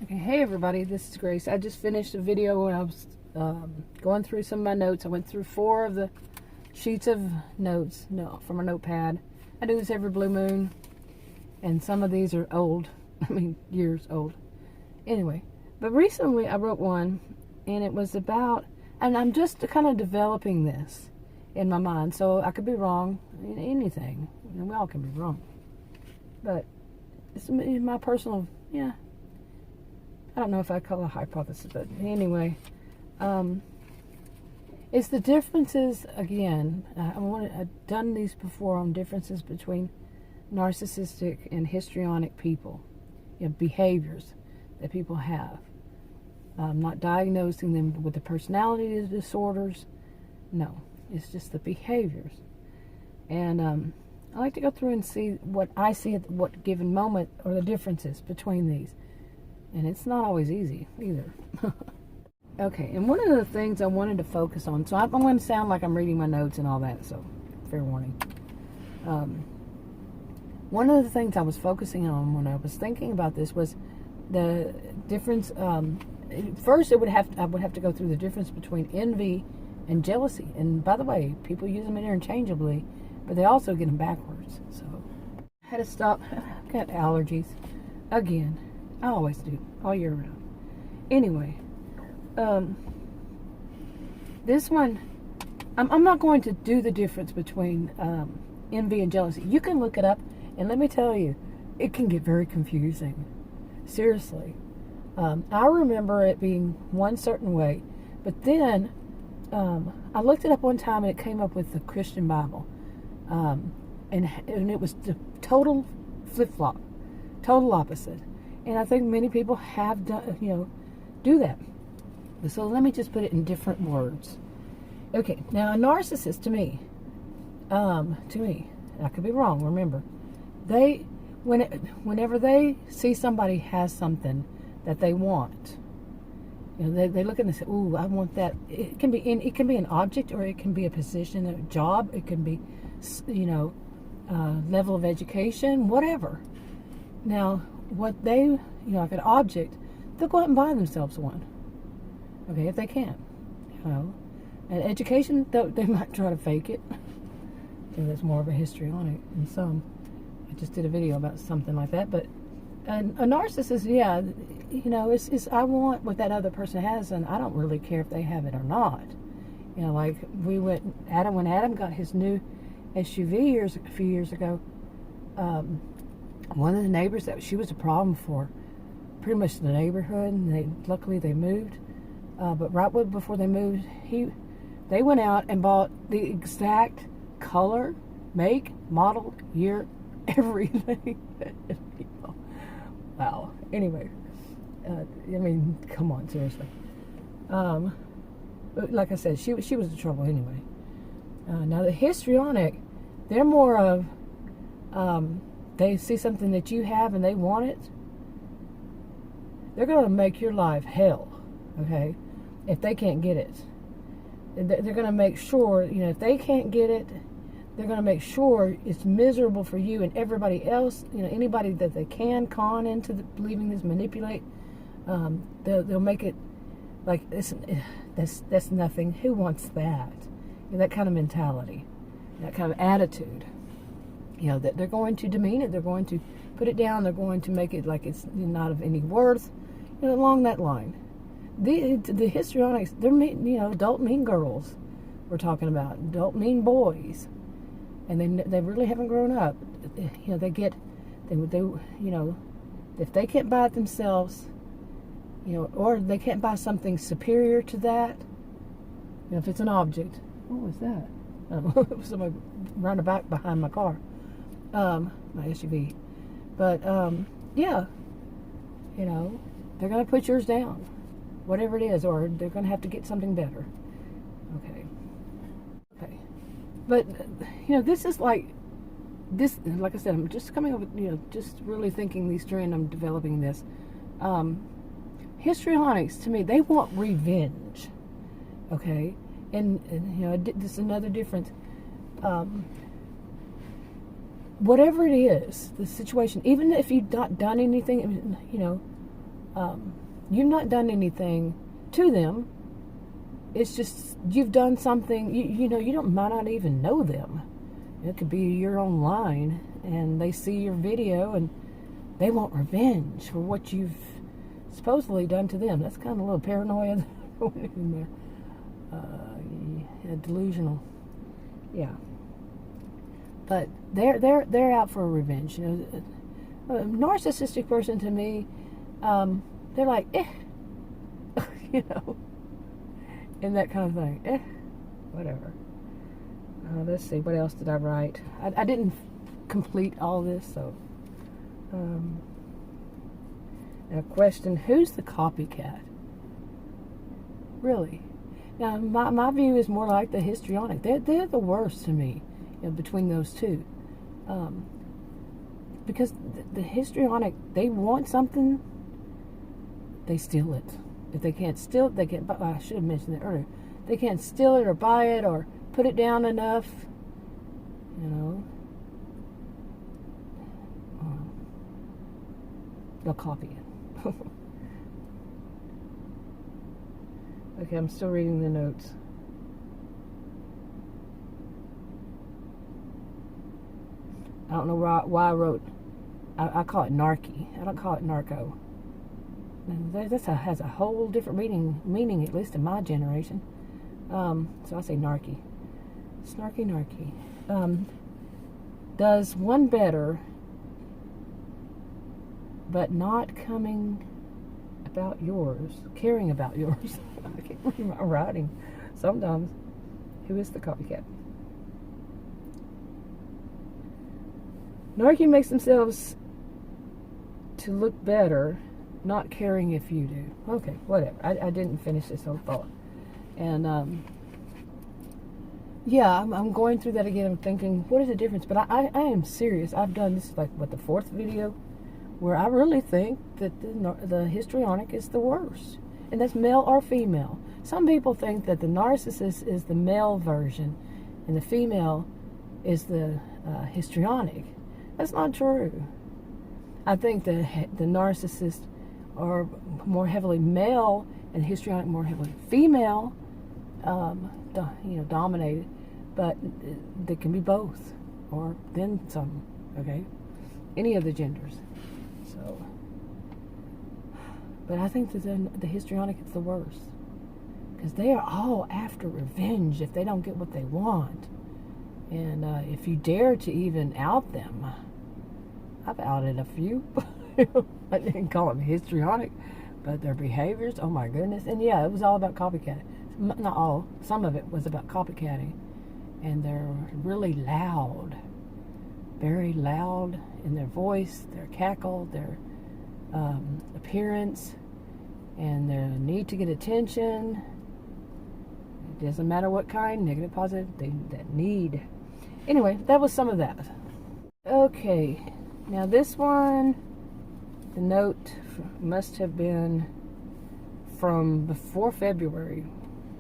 Okay, hey everybody, this is Grace. I just finished a video when I was going through some of my notes. I went through 4 of the sheets of notes from a notepad. I do this every blue moon, and some of these are old. I mean, years old. Anyway, but recently I wrote one, and it was about, and I'm just kind of developing this in my mind, so I could be wrong in anything. We all can be wrong. But it's my personal, I don't know if I call it a hypothesis, but anyway, it's the differences, again, I've done these before on differences between narcissistic and histrionic people, behaviors that people have. I'm not diagnosing them with the personality disorders, no, it's just the behaviors. And I like to go through and see what I see at what given moment, or the differences between these. And it's not always easy either. Okay, and one of the things I wanted to focus on, so I'm going to sound like I'm reading my notes and all that, so fair warning. One of the things I was focusing on when I was thinking about this was the difference. First, I would have to go through the difference between envy and jealousy. And by the way, people use them interchangeably, but they also get them backwards. So I had to stop. I've got allergies again. I always do, all year round. Anyway, this one, I'm not going to do the difference between envy and jealousy. You can look it up, and let me tell you, it can get very confusing. Seriously. I remember it being one certain way, but then I looked it up one time, and it came up with the Christian Bible. And it was the total flip-flop, total opposite. And I think many people have done, do that. So let me just put it in different words. Okay, now a narcissist to me, I could be wrong, remember, whenever they see somebody has something that they want, they look at it and say, "Ooh, I want that." It can be an object, or it can be a position, a job. It can be, level of education, whatever. Now, what they, like an object, they'll go out and buy themselves one. Okay, if they can, And education, they might try to fake it. That's more of a histrionic in some. I just did a video about something like that. But a narcissist, it's I want what that other person has, and I don't really care if they have it or not. Like when Adam got his new SUV a few years ago, one of the neighbors, that she was a problem for pretty much the neighborhood, and luckily they moved. But right before they moved, they went out and bought the exact color, make, model, year, everything. Wow. Anyway, come on, seriously. But like I said, she was in trouble anyway. Now the histrionic, they're more of, they see something that you have and they want it. They're going to make your life hell, okay, if they can't get it. They're going to make sure, if they can't get it, they're going to make sure it's miserable for you and everybody else, anybody that they can con into believing this, manipulate. They'll make it like, that's nothing. Who wants that? That kind of mentality, that kind of attitude. That they're going to demean it, they're going to put it down, they're going to make it like it's not of any worth, along that line. The histrionics, they're mean, adult mean girls we're talking about, adult mean boys, and they really haven't grown up. They if they can't buy it themselves, or they can't buy something superior to that, if it's an object. What was that? It was somebody running back behind my car, my SUV. But they're going to put yours down, whatever it is, or they're going to have to get something better. Okay. But this is like I said, I'm just coming up with, just really thinking these through, and I'm developing this. Histrionics, to me, they want revenge. Okay. And this is another difference. Whatever it is, the situation, even if you've not done anything, You've not done anything to them. It's just you've done something. You know, might not even know them. It could be you're online and they see your video and they want revenge for what you've supposedly done to them. That's kind of a little paranoia in there. Yeah, delusional. Yeah. But they're out for revenge. You know, a narcissistic person to me, they're like, you know, and that kind of thing. Whatever. Let's see, what else did I write? I didn't complete all this, so. A question: who's the copycat? Really? Now, my view is more like the histrionic. They're the worst to me, you know, between those two. Because the histrionic, they want something, they steal it. If they can't steal it, they can't. I should have mentioned that earlier. They can't steal it or buy it or put it down enough, you know. They'll copy it. Okay, I'm still reading the notes. I don't know why I wrote. I call it narky. I don't call it narco. This has a whole different meaning, at least in my generation. So I say narky. Snarky narky. Does one better, but not caring about yours. I can't read my writing sometimes. Who is the copycat? Narky makes themselves to look better, not caring if you do. Okay, whatever. I didn't finish this whole thought. And yeah, I'm going through that again. I'm thinking, what is the difference? But I am serious. I've done this, like, the 4th video, where I really think that the histrionic is the worst. And that's male or female. Some people think that the narcissist is the male version and the female is the histrionic. That's not true. I think the narcissists are more heavily male and histrionic more heavily female, dominated. But they can be both, or then some. Okay, any of the genders. So, but I think that the histrionic is the worst, because they are all after revenge if they don't get what they want. And if you dare to even out them, I've outed a few. I didn't call them histrionic, but their behaviors, oh my goodness. And yeah, it was all about copycatting. Not all, some of it was about copycatting. And they're really loud, very loud in their voice, their cackle, their appearance, and their need to get attention. It doesn't matter what kind, negative, positive, that need. Anyway, that was some of that. Okay, now this one, the note must have been from before February,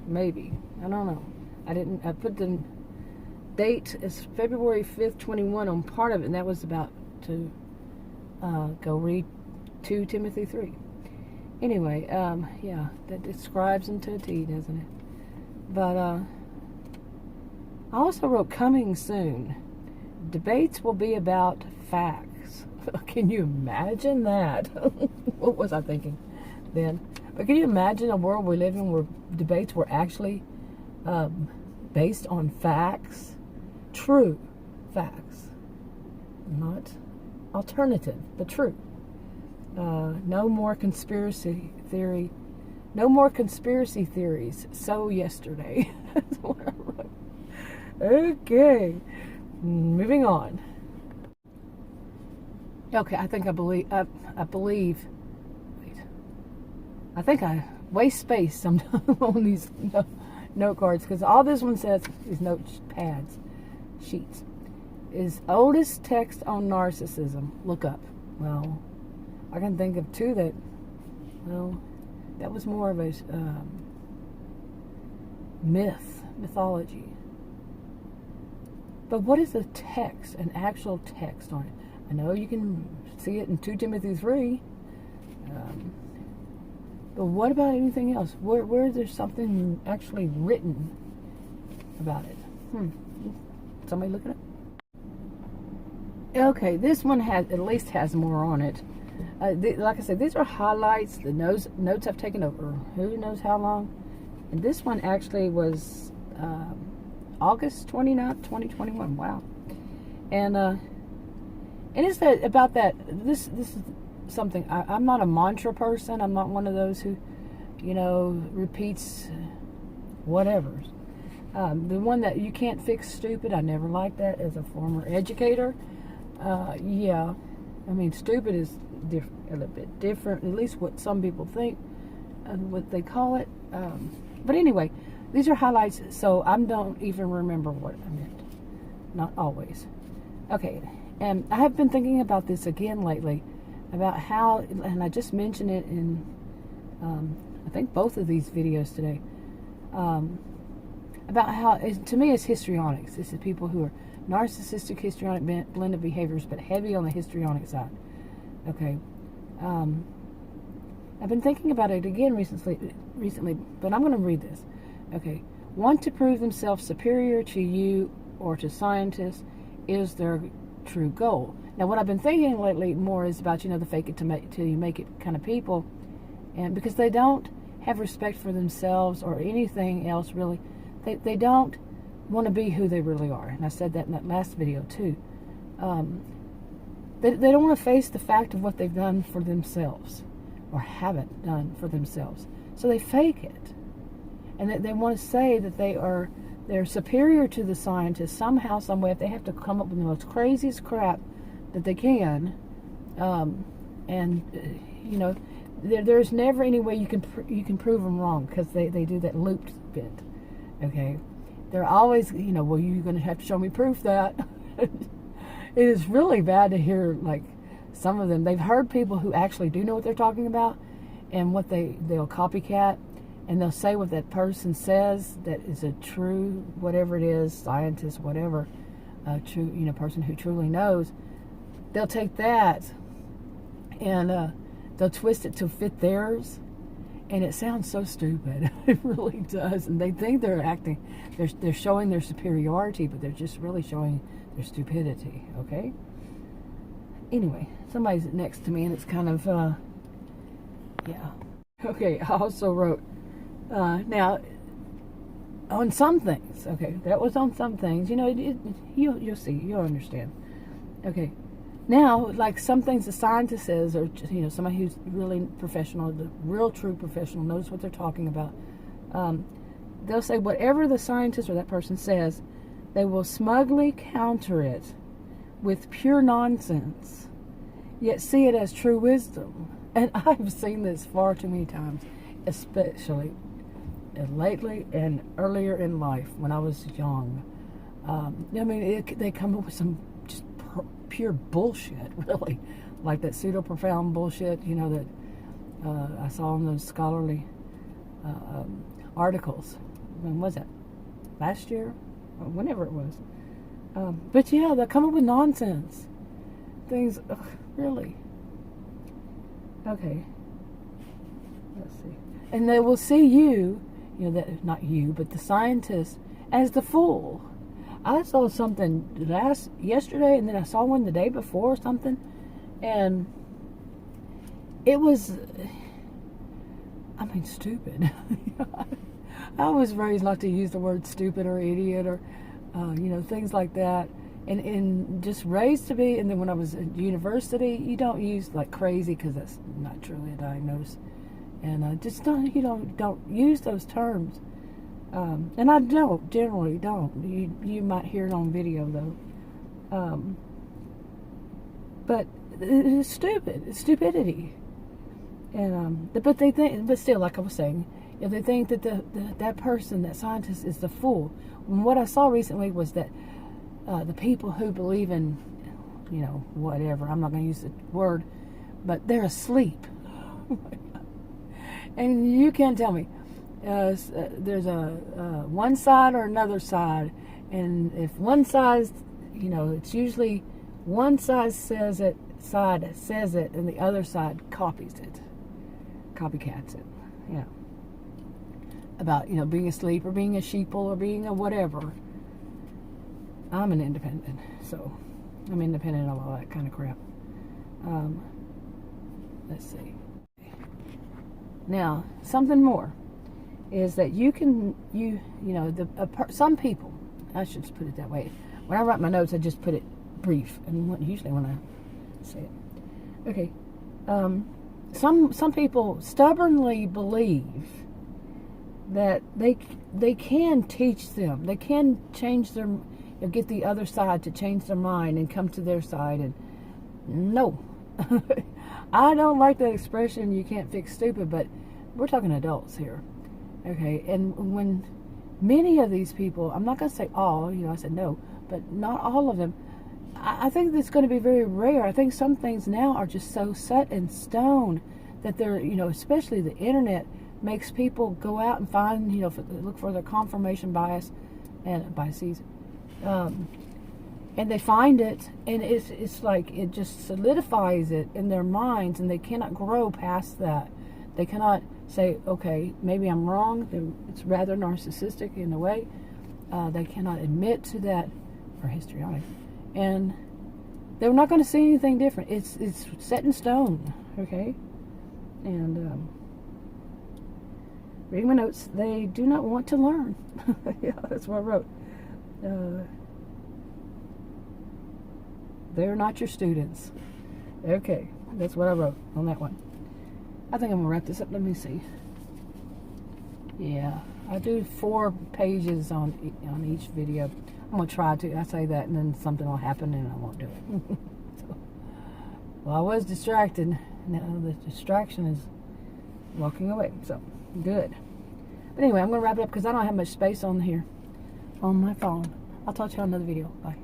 maybe. I don't know. I put the date is February 5th, 21 on part of it, and that was about to go read 2 Timothy 3. Anyway, yeah, that describes them to a T, doesn't it? But I also wrote coming soon. Debates will be about facts. Can you imagine that? What was I thinking then? But can you imagine a world we live in where debates were actually based on facts? True facts, not alternative, but true. No more conspiracy theory. No more conspiracy theories. So yesterday. That's what I wrote. Okay, moving on. Okay, I believe. Wait. I think I waste space sometimes on these note cards, because all this one says is notepads. Sheets is oldest text on narcissism. Look up. Well, I can think of 2 that, well, that was more of a mythology. But what is a text, an actual text on it? I know you can see it in 2 Timothy 3. But what about anything else? Where is there something actually written about it? Somebody look at it? Okay, this one at least has more on it. Like I said, these are highlights, the notes I've taken over who knows how long. And this one actually was August 29th, 2021. Wow. And it's about that. This is something. I'm not a mantra person. I'm not one of those who, repeats whatever. The one that you can't fix stupid, I never liked that as a former educator. Yeah, I mean, stupid is a little bit different, at least what some people think, what they call it. But anyway, these are highlights, so I don't even remember what I meant. Not always. Okay, and I have been thinking about this again lately, about how, and I just mentioned it in, I think both of these videos today, about how, to me, it's histrionics. This is people who are narcissistic, histrionic, blended behaviors, but heavy on the histrionic side. Okay. I've been thinking about it again recently, but I'm going to read this. Okay. Want to prove themselves superior to you or to scientists is their true goal. Now, what I've been thinking lately more is about, the fake it till you make it kind of people. And because they don't have respect for themselves or anything else, really. They don't want to be who they really are. And I said that in that last video, too. They don't want to face the fact of what they've done for themselves or haven't done for themselves. So they fake it. And they want to say that they're superior to the scientists somehow, some way. If they have to come up with the most craziest crap that they can. There's never any way you can prove them wrong, because they do that looped bit. Okay, they're always, well, you're going to have to show me proof that. It is really bad to hear, like, some of them. They've heard people who actually do know what they're talking about, and what they'll copycat, and they'll say what that person says that is a true, whatever it is, scientist, whatever, true, person who truly knows. They'll take that and they'll twist it to fit theirs. And it sounds so stupid. It really does. And they think they're acting, they're showing their superiority, but they're just really showing their stupidity, okay? Anyway, somebody's next to me, and it's kind of, yeah. Okay, I also wrote, now, on some things, okay, that was on some things, you'll see, you'll understand. Okay. Now, like some things the scientist says, or somebody who's really professional, the real true professional, knows what they're talking about. They'll say whatever the scientist or that person says, they will smugly counter it with pure nonsense, yet see it as true wisdom. And I've seen this far too many times, especially lately and earlier in life when I was young. They come up with some just pure bullshit, really, like that pseudo-profound bullshit, that I saw in those scholarly articles. When was that? Last year? Or whenever it was. But yeah, they come up with nonsense. Things, really. Okay. Let's see. And they will see you, that not you, but the scientist, as the fool. I saw something yesterday, and then I saw one the day before or something, and it was, stupid. I was raised not to use the word stupid or idiot or, things like that, and just raised to be. And then when I was at university, you don't use like crazy, because that's not truly a diagnosis, and just don't use those terms. And I generally don't. You might hear it on video, though. But it's stupid. It's stupidity. And but they think, but still, like I was saying, if they think that that person, that scientist, is the fool. And what I saw recently was that the people who believe in, whatever, I'm not going to use the word, but they're asleep. And you can't tell me. There's a one side or another side, and if one side, it's usually one side says it, and the other side copycats it. you know, about, you know, being asleep or being a sheeple or being a whatever. I'm an independent, so I'm independent of all that kind of crap. Let's see. Now, something more is that some people, I should put it that way. When I write my notes, I just put it brief, and usually when I say it. Okay. Some people stubbornly believe that they can teach them. They can change their, get the other side to change their mind and come to their side. And no, I don't like that expression. You can't fix stupid, but we're talking adults here, okay? And when many of these people, I'm not going to say all, you know, I said no, but not all of them. I think it's going to be very rare. I think some things now are just so set in stone that they're, you know, especially the internet makes people go out and find, you know, look for their confirmation bias and biases, and they find it, and it's like it just solidifies it in their minds, and they cannot grow past that. They cannot say, okay, maybe I'm wrong. It's rather narcissistic in a way. They cannot admit to that, or histrionic, and they're not going to see anything different. It's set in stone, okay? And reading my notes, they do not want to learn. Yeah, that's what I wrote. They're not your students. Okay, that's what I wrote on that one. I think I'm gonna wrap this up. Let me see. Yeah, I do 4 pages on each video. I'm gonna try to. I say that, and then something will happen, and I won't do it. So, well, I was distracted. Now the distraction is walking away. So good. But anyway, I'm gonna wrap it up because I don't have much space on here on my phone. I'll talk to you on another video. Bye.